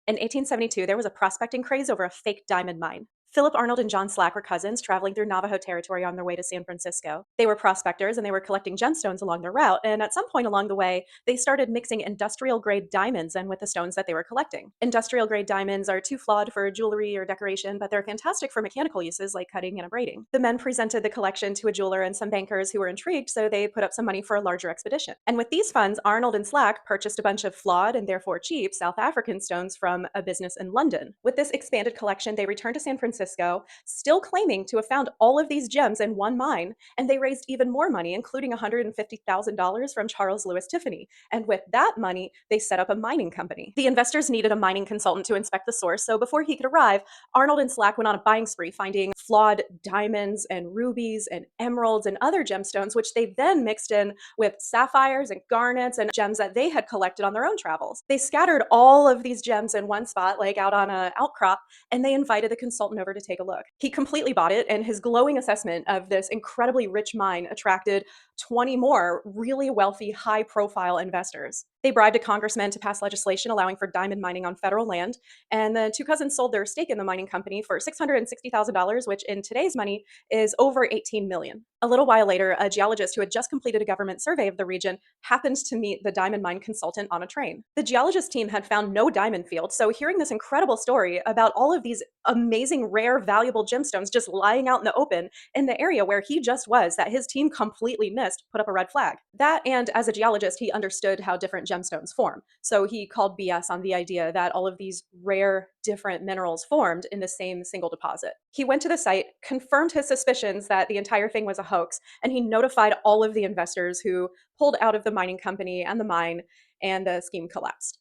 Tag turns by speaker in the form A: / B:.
A: In 1872, there was a prospecting craze over a fake diamond mine. Philip Arnold and John Slack were cousins traveling through Navajo territory on their way to San Francisco. They were prospectors and they were collecting gemstones along their route, and at some point along the way, they started mixing industrial grade diamonds in with the stones that they were collecting. Industrial grade diamonds are too flawed for jewelry or decoration, but they're fantastic for mechanical uses like cutting and abrading. The men presented the collection to a jeweler and some bankers who were intrigued, so they put up some money for a larger expedition. And with these funds, Arnold and Slack purchased a bunch of flawed and therefore cheap South African stones from a business in London. With this expanded collection, they returned to San Francisco, still claiming to have found all of these gems in one mine, and they raised even more money, including $150,000 from Charles Louis Tiffany. And with that money, they set up a mining company. The investors needed a mining consultant to inspect the source, so before he could arrive, Arnold and Slack went on a buying spree, finding flawed diamonds and rubies and emeralds and other gemstones, which they then mixed in with sapphires and garnets and gems that they had collected on their own travels. They scattered all of these gems in one spot, like out on an outcrop, and they invited the consultant over to take a look. He completely bought it, and his glowing assessment of this incredibly rich mine attracted 20 more really wealthy, high profile investors. They bribed a congressman to pass legislation allowing for diamond mining on federal land, and the two cousins sold their stake in the mining company for $660,000, which in today's money is over 18 million. A little while later, a geologist who had just completed a government survey of the region happened to meet the diamond mine consultant on a train. The geologist team had found no diamond field, so hearing this incredible story about all of these amazing, rare, valuable gemstones just lying out in the open in the area where he just was, that his team completely missed, put up a red flag. That, and as a geologist, he understood how different gemstones form. So he called BS on the idea that all of these rare, different minerals formed in the same single deposit. He went to the site, confirmed his suspicions that the entire thing was a hoax, and he notified all of the investors who pulled out of the mining company and the mine, and the scheme collapsed.